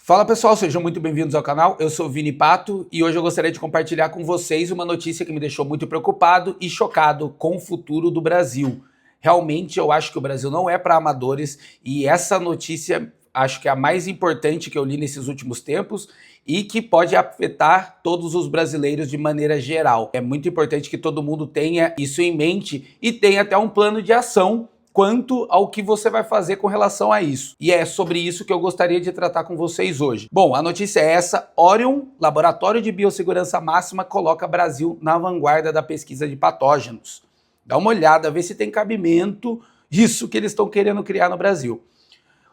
Fala pessoal, sejam muito bem-vindos ao canal, eu sou o Vini Pato e hoje eu gostaria de compartilhar com vocês uma notícia que me deixou muito preocupado e chocado com o futuro do Brasil. Realmente eu acho que o Brasil não é para amadores e essa notícia acho que é a mais importante que eu li nesses últimos tempos e que pode afetar todos os brasileiros de maneira geral. É muito importante que todo mundo tenha isso em mente e tenha até um plano de ação quanto ao que você vai fazer com relação a isso. E é sobre isso que eu gostaria de tratar com vocês hoje. Bom, a notícia é essa: Orion, Laboratório de Biossegurança Máxima, coloca Brasil na vanguarda da pesquisa de patógenos. Dá uma olhada, vê se tem cabimento isso que eles estão querendo criar no Brasil.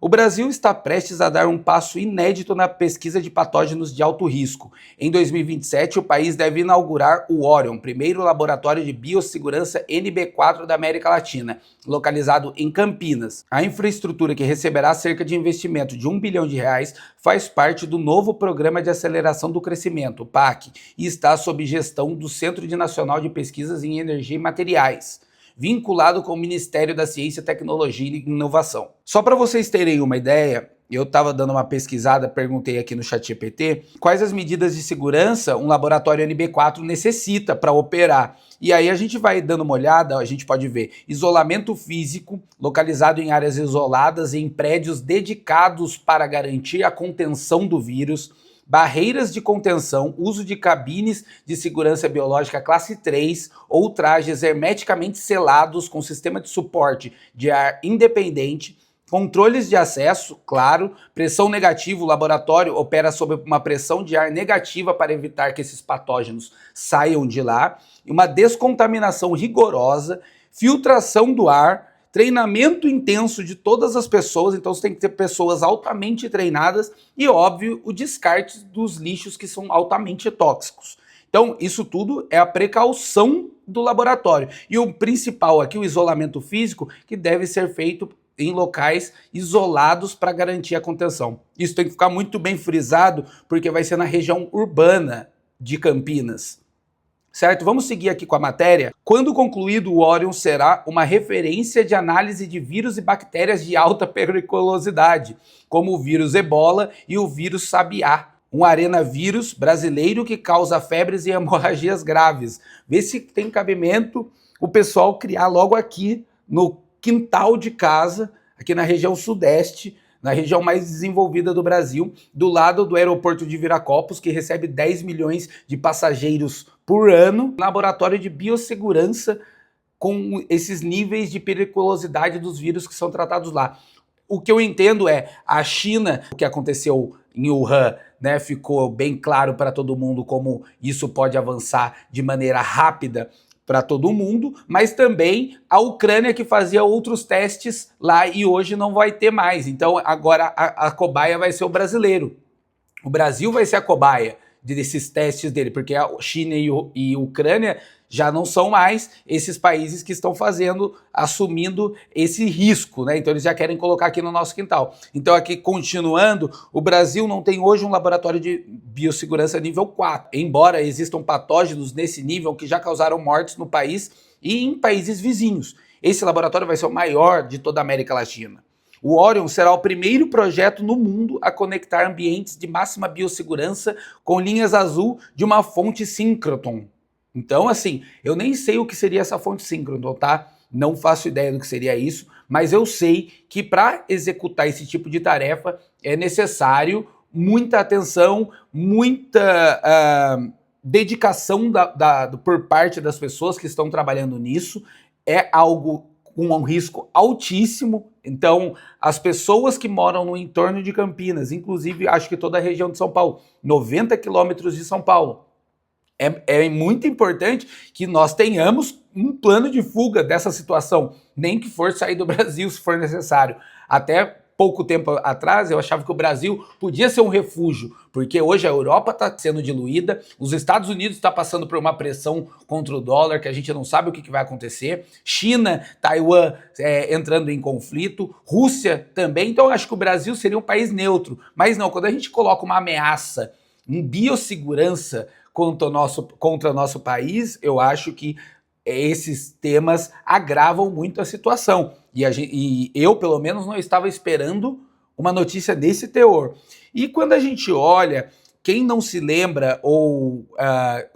O Brasil está prestes a dar um passo inédito na pesquisa de patógenos de alto risco. Em 2027, o país deve inaugurar o Orion, primeiro laboratório de biossegurança NB4 da América Latina, localizado em Campinas. A infraestrutura que receberá cerca de investimento de R$ 1 bilhão faz parte do novo Programa de Aceleração do Crescimento, PAC, e está sob gestão do Centro Nacional de Pesquisas em Energia e Materiais, vinculado com o Ministério da Ciência, Tecnologia e Inovação. Só para vocês terem uma ideia, eu estava dando uma pesquisada, perguntei aqui no ChatGPT quais as medidas de segurança um laboratório NB4 necessita para operar. E aí a gente vai dando uma olhada, a gente pode ver isolamento físico, localizado em áreas isoladas e em prédios dedicados para garantir a contenção do vírus, barreiras de contenção, uso de cabines de segurança biológica classe 3 ou trajes hermeticamente selados com sistema de suporte de ar independente, controles de acesso, claro, pressão negativa, o laboratório opera sob uma pressão de ar negativa para evitar que esses patógenos saiam de lá, uma descontaminação rigorosa, filtração do ar, treinamento intenso de todas as pessoas, então você tem que ter pessoas altamente treinadas e, óbvio, o descarte dos lixos que são altamente tóxicos. Então, isso tudo é a precaução do laboratório. E o principal aqui, o isolamento físico, que deve ser feito em locais isolados para garantir a contenção. Isso tem que ficar muito bem frisado, porque vai ser na região urbana de Campinas. Certo? Vamos seguir aqui com a matéria. Quando concluído, o Orion será uma referência de análise de vírus e bactérias de alta periculosidade, como o vírus Ebola e o vírus Sabiá, um arenavírus brasileiro que causa febres e hemorragias graves. Vê se tem cabimento o pessoal criar logo aqui no quintal de casa, aqui na região sudeste, na região mais desenvolvida do Brasil, do lado do aeroporto de Viracopos, que recebe 10 milhões de passageiros por ano, laboratório de biossegurança com esses níveis de periculosidade dos vírus que são tratados lá. O que eu entendo é, a China, o que aconteceu em Wuhan, né, ficou bem claro para todo mundo como isso pode avançar de maneira rápida para todo mundo, mas também a Ucrânia, que fazia outros testes lá e hoje não vai ter mais. Então agora a cobaia vai ser o brasileiro. O Brasil vai ser a cobaia desses testes dele, porque a China e a Ucrânia já não são mais esses países que estão assumindo esse risco, né? Então eles já querem colocar aqui no nosso quintal. Então aqui, continuando, o Brasil não tem hoje um laboratório de biossegurança nível 4, embora existam patógenos nesse nível que já causaram mortes no país e em países vizinhos. Esse laboratório vai ser o maior de toda a América Latina. O Orion será o primeiro projeto no mundo a conectar ambientes de máxima biossegurança com linhas azul de uma fonte síncroton. Então, assim, eu nem sei o que seria essa fonte síncroton, tá? Não faço ideia do que seria isso, mas eu sei que para executar esse tipo de tarefa é necessário muita atenção, muita dedicação por parte das pessoas que estão trabalhando nisso. É algo com um risco altíssimo. Então, as pessoas que moram no entorno de Campinas, inclusive acho que toda a região de São Paulo, 90 quilômetros de São Paulo, é muito importante que nós tenhamos um plano de fuga dessa situação, nem que for sair do Brasil se for necessário. Até pouco tempo atrás eu achava que o Brasil podia ser um refúgio, porque hoje a Europa está sendo diluída, os Estados Unidos está passando por uma pressão contra o dólar que a gente não sabe o que vai acontecer, China, Taiwan entrando em conflito, Rússia também. Então eu acho que o Brasil seria um país neutro, mas não, quando a gente coloca uma ameaça em biossegurança contra o nosso país, eu acho que esses temas agravam muito a situação. E eu, pelo menos, não estava esperando uma notícia desse teor. E quando a gente olha, quem não se lembra ou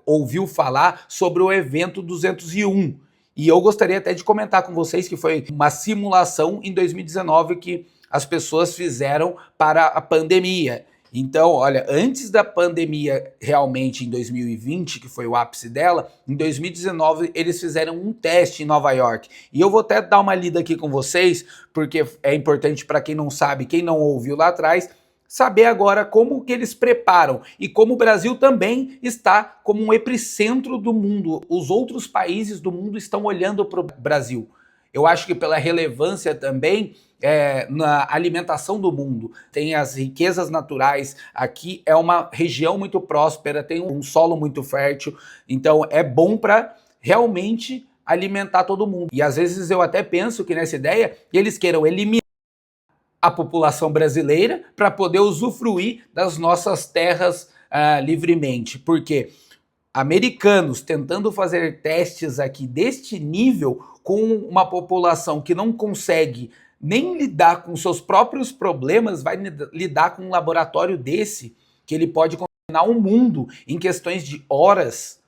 ouviu falar sobre o evento 201? E eu gostaria até de comentar com vocês que foi uma simulação em 2019 que as pessoas fizeram para a pandemia. Então, olha, antes da pandemia realmente em 2020, que foi o ápice dela, em 2019 eles fizeram um teste em Nova York. E eu vou até dar uma lida aqui com vocês, porque é importante para quem não sabe, quem não ouviu lá atrás, saber agora como que eles preparam e como o Brasil também está como um epicentro do mundo. Os outros países do mundo estão olhando para o Brasil. Eu acho que pela relevância também na alimentação do mundo. Tem as riquezas naturais. Aqui é uma região muito próspera, tem um solo muito fértil, então é bom para realmente alimentar todo mundo. E às vezes eu até penso que nessa ideia eles queiram eliminar a população brasileira para poder usufruir das nossas terras livremente. Porque americanos tentando fazer testes aqui deste nível com uma população que não consegue nem lidar com seus próprios problemas, vai lidar com um laboratório desse, que ele pode contaminar o mundo em questões de horas.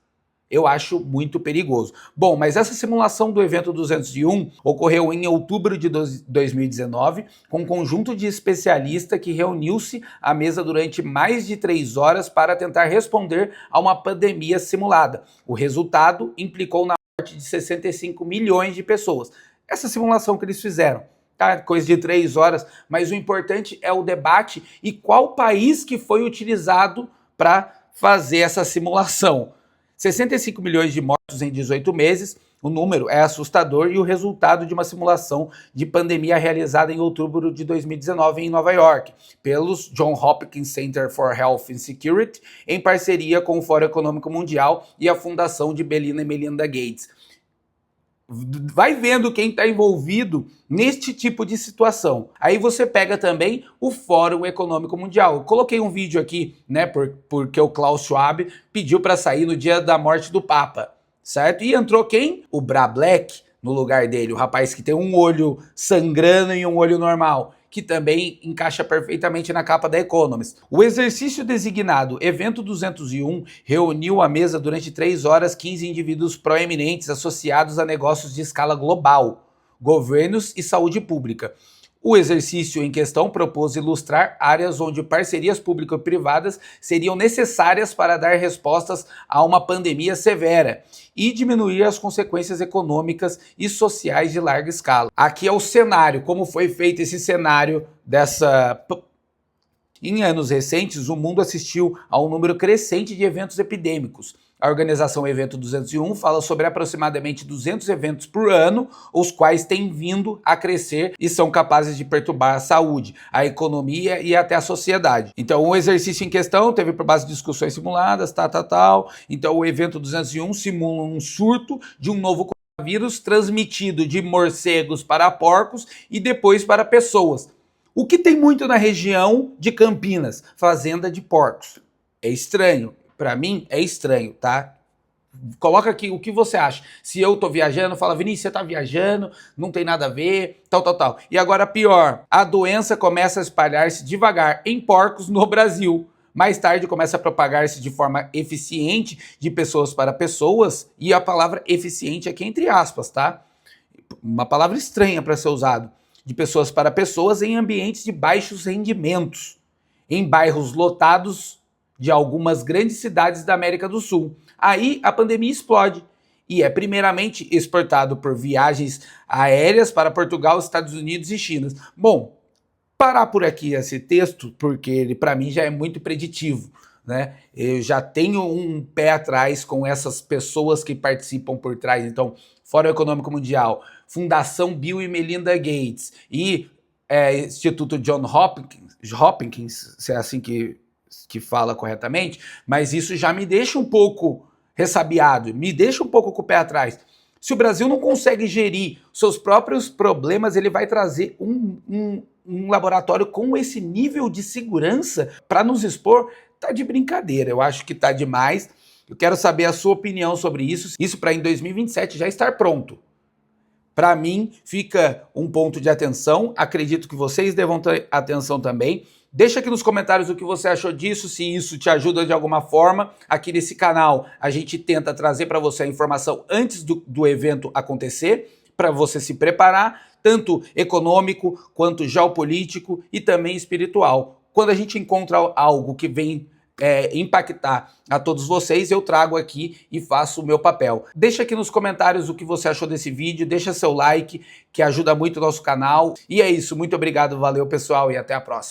Eu acho muito perigoso. Bom, mas essa simulação do evento 201 ocorreu em outubro de 2019, com um conjunto de especialistas que reuniu-se à mesa durante mais de 3 horas para tentar responder a uma pandemia simulada. O resultado implicou na morte de 65 milhões de pessoas. Essa simulação que eles fizeram, tá? Coisa de 3 horas, mas o importante é o debate e qual país que foi utilizado para fazer essa simulação. 65 milhões de mortos em 18 meses, o número é assustador e o resultado de uma simulação de pandemia realizada em outubro de 2019 em Nova York, pelos Johns Hopkins Center for Health and Security, em parceria com o Fórum Econômico Mundial e a Fundação de Bill e Melinda Gates. Vai vendo quem está envolvido neste tipo de situação. Aí você pega também o Fórum Econômico Mundial. Eu coloquei um vídeo aqui, né, porque o Klaus Schwab pediu para sair no dia da morte do Papa, certo? E entrou quem? O Bra Black no lugar dele, o rapaz que tem um olho sangrando e um olho normal, que também encaixa perfeitamente na capa da Economist. O exercício designado Evento 201 reuniu à mesa durante 3 horas 15 indivíduos proeminentes associados a negócios de escala global, governos e saúde pública. O exercício em questão propôs ilustrar áreas onde parcerias público-privadas seriam necessárias para dar respostas a uma pandemia severa e diminuir as consequências econômicas e sociais de larga escala. Aqui é o cenário, como foi feito esse cenário dessa... Em anos recentes, o mundo assistiu a um número crescente de eventos epidêmicos. A organização Evento 201 fala sobre aproximadamente 200 eventos por ano, os quais têm vindo a crescer e são capazes de perturbar a saúde, a economia e até a sociedade. Então, o exercício em questão teve por base de discussões simuladas, tal. Então, o Evento 201 simula um surto de um novo coronavírus transmitido de morcegos para porcos e depois para pessoas. O que tem muito na região de Campinas? Fazenda de porcos. É estranho. Para mim, é estranho, tá? Coloca aqui o que você acha. Se eu tô viajando, fala, Vinícius, você tá viajando, não tem nada a ver, tal. E agora pior, a doença começa a espalhar-se devagar em porcos no Brasil. Mais tarde começa a propagar-se de forma eficiente de pessoas para pessoas, e a palavra eficiente aqui é entre aspas, tá? Uma palavra estranha para ser usado. De pessoas para pessoas em ambientes de baixos rendimentos, em bairros lotados de algumas grandes cidades da América do Sul. Aí a pandemia explode e é primeiramente exportado por viagens aéreas para Portugal, Estados Unidos e China. Bom, parar por aqui esse texto, porque ele para mim já é muito preditivo, né? Eu já tenho um pé atrás com essas pessoas que participam por trás. Então, Fórum Econômico Mundial, Fundação Bill e Melinda Gates e Instituto John Hopkins, se é assim que fala corretamente, mas isso já me deixa um pouco ressabiado, me deixa um pouco com o pé atrás. Se o Brasil não consegue gerir seus próprios problemas, ele vai trazer um laboratório com esse nível de segurança para nos expor. Tá de brincadeira, eu acho que tá demais. Eu quero saber a sua opinião sobre isso. Isso para em 2027 já estar pronto. Para mim, fica um ponto de atenção, acredito que vocês devam ter atenção também. Deixa aqui nos comentários o que você achou disso, se isso te ajuda de alguma forma. Aqui nesse canal a gente tenta trazer para você a informação antes do evento acontecer, para você se preparar, tanto econômico quanto geopolítico e também espiritual. Quando a gente encontra algo que vem impactar a todos vocês, eu trago aqui e faço o meu papel. Deixa aqui nos comentários o que você achou desse vídeo, deixa seu like, que ajuda muito o nosso canal. E é isso, muito obrigado, valeu pessoal e até a próxima.